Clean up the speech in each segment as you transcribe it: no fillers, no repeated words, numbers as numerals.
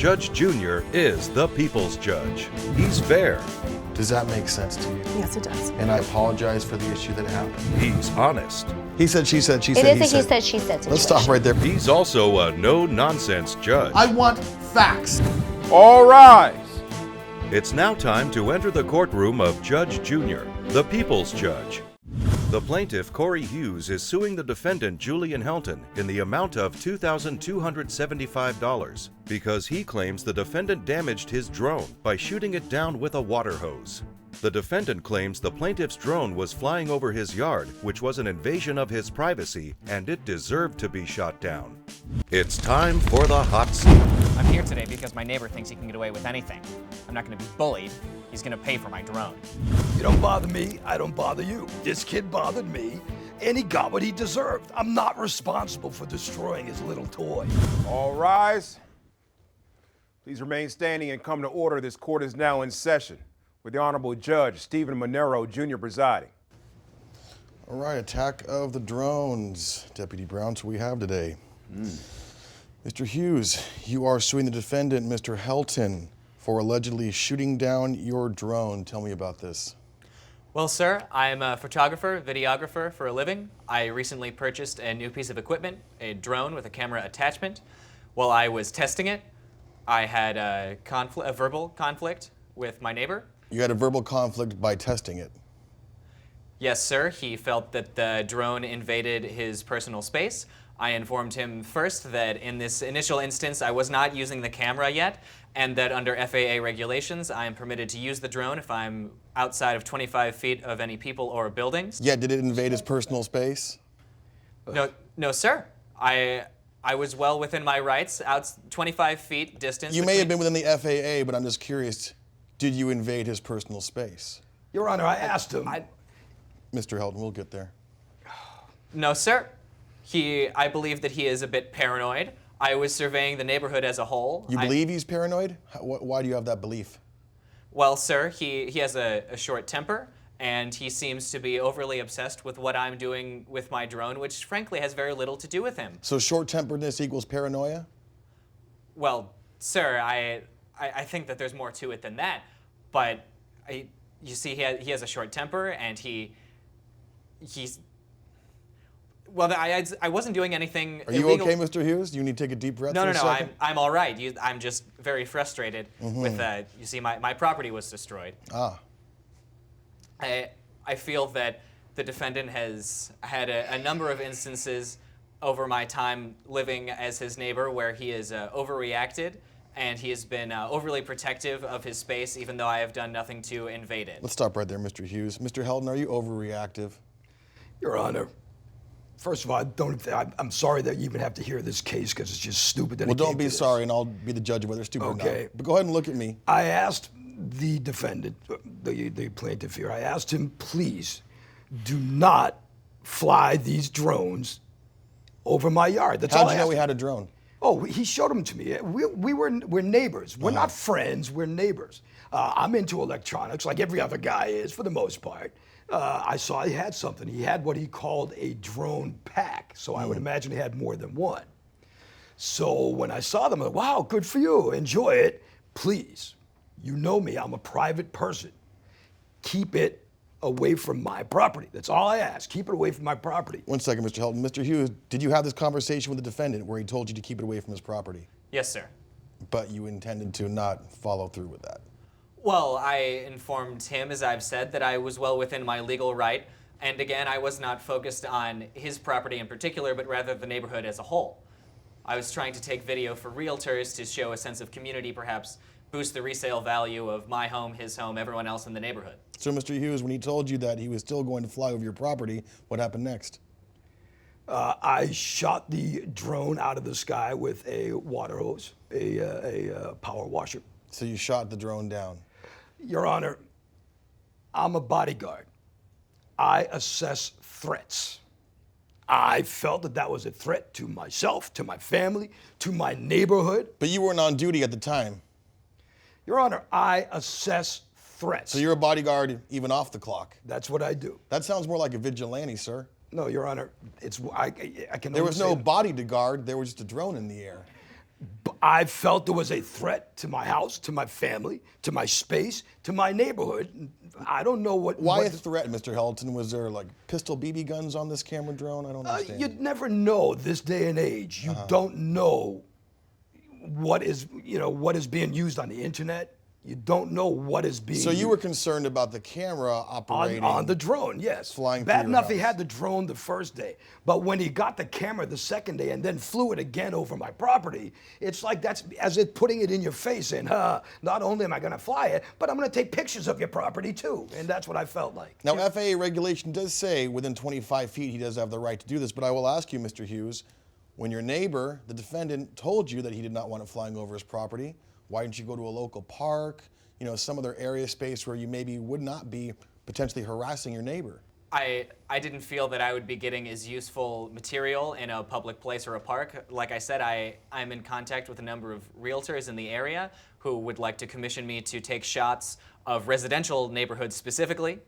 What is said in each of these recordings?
Judge Junior is the people's judge. He's fair. Does that make sense to you? Yes, it does. And I apologize for the issue that happened. He's honest. He said, she said, she It said, is he a said. he said, she said situation. Let's stop right there. He's also a no-nonsense judge. I want facts. All rise. It's now time to enter the courtroom of Judge Junior, the people's judge. The plaintiff, Corey Hughes, is suing the defendant, Julian Helton, in the amount of $2,275 because he claims the defendant damaged his drone by shooting it down with a water hose. The defendant claims the plaintiff's drone was flying over his yard, which was an invasion of his privacy, and it deserved to be shot down. It's time for the hot seat. I'm here today because my neighbor thinks he can get away with anything. I'm not going to be bullied. He's going to pay for my drone. You don't bother me, I don't bother you. This kid bothered me, and he got what he deserved. I'm not responsible for destroying his little toy. All rise. Please remain standing and come to order. This court is now in session with the Honorable Judge Stephen Monero, Jr. presiding. All right, attack of the drones. Deputy Brown, so we have today. Mr. Hughes, you are suing the defendant, Mr. Helton, for allegedly shooting down your drone. Tell me about this. Well, sir, I'm a photographer, videographer for a living. I recently purchased a new piece of equipment, a drone with a camera attachment. While I was testing it, I had a verbal conflict with my neighbor. You had a verbal conflict by testing it. Yes, sir. He felt that the drone invaded his personal space. I informed him first that in this initial instance, I was not using the camera yet, and that under FAA regulations, I am permitted to use the drone if I'm outside of 25 feet of any people or buildings. Yeah, did it invade his personal space? No, sir. I was well within my rights, out 25 feet distance. You may have been within the FAA, but I'm just curious, did you invade his personal space? Your Honor, I asked him. Mr. Helton, we'll get there. No, sir. I believe that he is a bit paranoid. I was surveying the neighborhood as a whole. You believe he's paranoid? Why do you have that belief? Well, sir, he has a short temper, and he seems to be overly obsessed with what I'm doing with my drone, which frankly has very little to do with him. So short-temperedness equals paranoia? Well, sir, I think that there's more to it than that, but you see, he has a short temper, and he's. Well, I wasn't doing anything illegal. Are you okay, Mr. Hughes? Do you need to take a deep breath for a second? I'm all right. I'm just very frustrated with, you see, my property was destroyed. Ah. I feel that the defendant has had a number of instances over my time living as his neighbor where he has overreacted, and he has been overly protective of his space, even though I have done nothing to invade it. Let's stop right there, Mr. Hughes. Mr. Helton, are you overreactive? Your Honor, first of all, I'm sorry that you even have to hear this case because it's just stupid that Well, it came don't be to this. sorry, and I'll be the judge of whether it's stupid or Okay. not. But go ahead and look at me. I asked the defendant, the plaintiff here, I asked him, please, do not fly these drones over my yard. That's all How'd I you know asked we him. had a drone? Oh, he showed them to me. We're neighbors. We're not friends, we're neighbors. I'm into electronics like every other guy is for the most part. I saw he had something. He had what he called a drone pack. So I would imagine he had more than one. So when I saw them, I was like, wow, good for you. Enjoy it. Please, you know me, I'm a private person. Keep it away from my property. That's all I ask. Keep it away from my property. 1 second, Mr. Helton. Mr. Hughes, did you have this conversation with the defendant where he told you to keep it away from his property? Yes, sir. But you intended to not follow through with that? Well, I informed him, as I've said, that I was well within my legal right. And again, I was not focused on his property in particular, but rather the neighborhood as a whole. I was trying to take video for realtors to show a sense of community, perhaps boost the resale value of my home, his home, everyone else in the neighborhood. So, Mr. Hughes, when he told you that he was still going to fly over your property, what happened next? I shot the drone out of the sky with a water hose, a power washer. So you shot the drone down? Your Honor, I'm a bodyguard. I assess threats. I felt that that was a threat to myself, to my family, to my neighborhood. But you weren't on duty at the time. Your Honor, I assess threats. So you're a bodyguard even off the clock? That's what I do. That sounds more like a vigilante, sir. No, Your Honor, I can There only was say no that. body to guard, there was just a drone in the air. I felt there was a threat to my house, to my family, to my space, to my neighborhood. I don't know what. Why what a threat, Mr. Helton? Was there like pistol BB guns on this camera drone? I don't understand. You'd never know this day and age. You don't know what is, what is being used on the internet. You don't know what is being So you used. were concerned about the camera operating On the drone, yes. flying Bad through your enough he house. had the drone the first day, but when he got the camera the second day and then flew it again over my property, it's like that's as if putting it in your face and, not only am I going to fly it, but I'm going to take pictures of your property too, and that's what I felt like. Now, FAA regulation does say within 25 feet he does have the right to do this, but I will ask you, Mr. Hughes, when your neighbor, the defendant, told you that he did not want it flying over his property, why didn't you go to a local park, some other area space where you maybe would not be potentially harassing your neighbor? I didn't feel that I would be getting as useful material in a public place or a park. Like I said, I'm in contact with a number of realtors in the area who would like to commission me to take shots of residential neighborhoods specifically.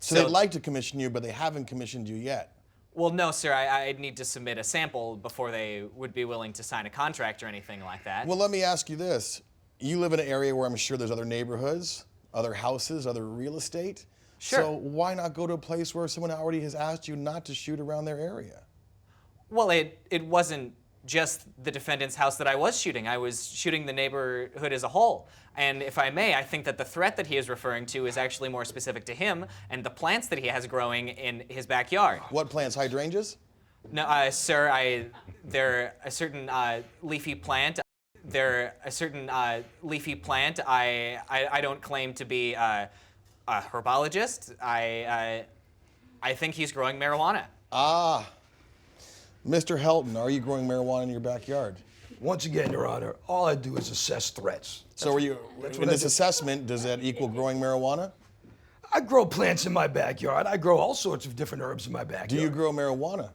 So they'd like to commission you, but they haven't commissioned you yet. Well, no, sir. I'd need to submit a sample before they would be willing to sign a contract or anything like that. Well, let me ask you this. You live in an area where I'm sure there's other neighborhoods, other houses, other real estate. Sure. So why not go to a place where someone already has asked you not to shoot around their area? Well, it wasn't just the defendant's house that I was shooting. I was shooting the neighborhood as a whole. And if I may, I think that the threat that he is referring to is actually more specific to him and the plants that he has growing in his backyard. What plants? Hydrangeas? No, sir, they're a certain leafy plant. They're a certain leafy plant. I don't claim to be a herbologist. I think he's growing marijuana. Ah. Mr. Helton, are you growing marijuana in your backyard? Once again, Your Honor, all I do is assess threats. So are you, that's in what I this do. assessment, does that equal growing marijuana? I grow plants in my backyard. I grow all sorts of different herbs in my backyard. Do you grow marijuana?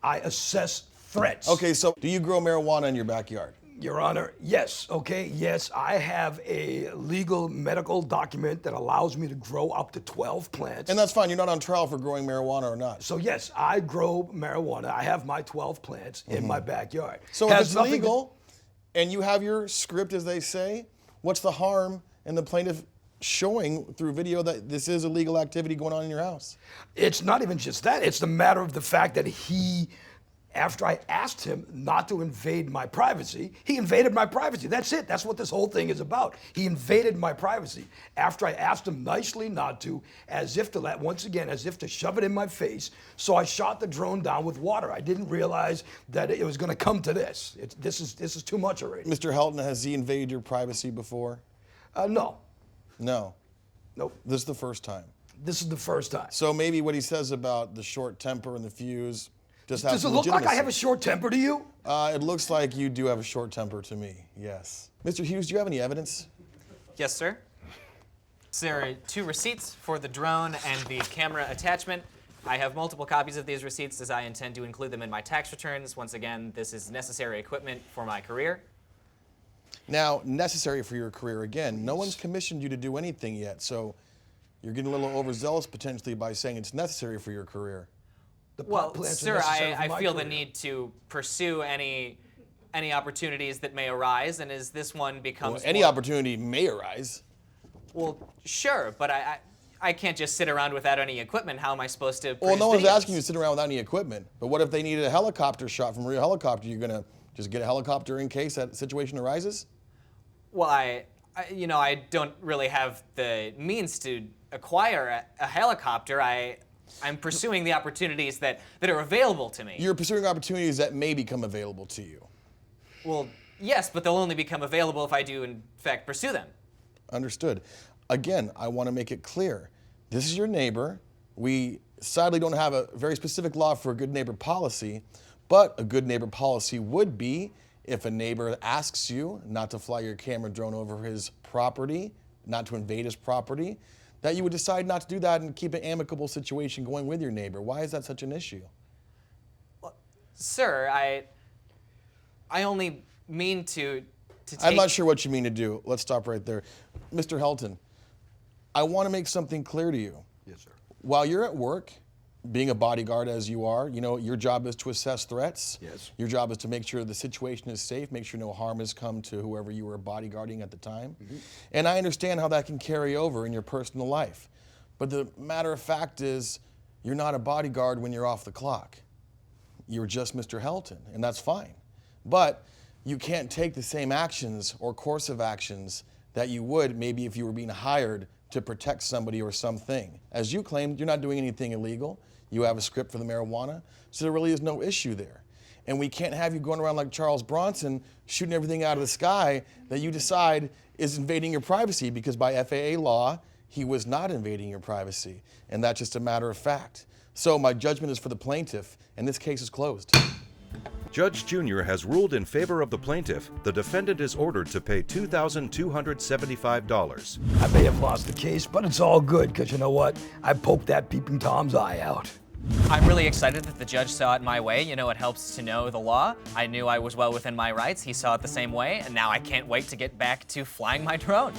I assess threats. Okay, so do you grow marijuana in your backyard? Your Honor, yes, okay, yes, I have a legal medical document that allows me to grow up to 12 plants. And that's fine, you're not on trial for growing marijuana or not. So yes, I grow marijuana. I have my 12 plants in my backyard. So if Has it's nothing to- legal and you have your script, as they say, what's the harm in the plaintiff showing through video that this is illegal activity going on in your house? It's not even just that. It's the matter of the fact that he, after I asked him not to invade my privacy, he invaded my privacy. That's it. That's what this whole thing is about. He invaded my privacy. After I asked him nicely not to, as if to once again, as if to shove it in my face. So I shot the drone down with water. I didn't realize that it was going to come to this. This is too much already. Mr. Helton, has he invaded your privacy before? No. No. Nope. This is the first time. This is the first time. So maybe what he says about the short temper and the fuse just has Does it some look like I have a legitimacy. short temper to you? It looks like you do have a short temper to me, yes. Mr. Hughes, do you have any evidence? Yes, sir. There are 2 receipts for the drone and the camera attachment. I have multiple copies of these receipts as I intend to include them in my tax returns. Once again, this is necessary equipment for my career. Now, necessary for your career again. No one's commissioned you to do anything yet, so you're getting a little overzealous potentially by saying it's necessary for your career. The Well, plants are sir, necessary for I my feel the career. need to pursue any opportunities that may arise, and as this one becomes Any more- opportunity may arise. Well, sure, but I can't just sit around without any equipment. How am I supposed to Well, produce no one's videos? asking you to sit around without any equipment. But what if they needed a helicopter shot from a real helicopter? You're going to just get a helicopter in case that situation arises? Well, I don't really have the means to acquire a helicopter. I'm pursuing the opportunities that are available to me. You're pursuing opportunities that may become available to you. Well, yes, but they'll only become available if I do, in fact, pursue them. Understood. Again, I want to make it clear. This is your neighbor. We sadly don't have a very specific law for a good neighbor policy, but a good neighbor policy would be if a neighbor asks you not to fly your camera drone over his property, not to invade his property, that you would decide not to do that and keep an amicable situation going with your neighbor. Why is that such an issue? Sir, I only mean to take... I'm not sure what you mean to do. Let's stop right there. Mr. Helton, I want to make something clear to you. Yes, sir. While you're at work, being a bodyguard as you are, you know, your job is to assess threats. Yes. Your job is to make sure the situation is safe, make sure no harm has come to whoever you were bodyguarding at the time. And I understand how that can carry over in your personal life. But the matter of fact is, you're not a bodyguard when you're off the clock. You're just Mr. Helton, and that's fine. But you can't take the same actions or course of actions that you would maybe if you were being hired to protect somebody or something. As you claimed, you're not doing anything illegal. You have a script for the marijuana, so there really is no issue there. And we can't have you going around like Charles Bronson shooting everything out of the sky that you decide is invading your privacy, because by FAA law, he was not invading your privacy. And that's just a matter of fact. So my judgment is for the plaintiff, and this case is closed. Judge Junior has ruled in favor of the plaintiff. The defendant is ordered to pay $2,275. I may have lost the case, but it's all good, because you know what? I poked that peeping Tom's eye out. I'm really excited that the judge saw it my way. You know, it helps to know the law. I knew I was well within my rights. He saw it the same way, and now I can't wait to get back to flying my drone.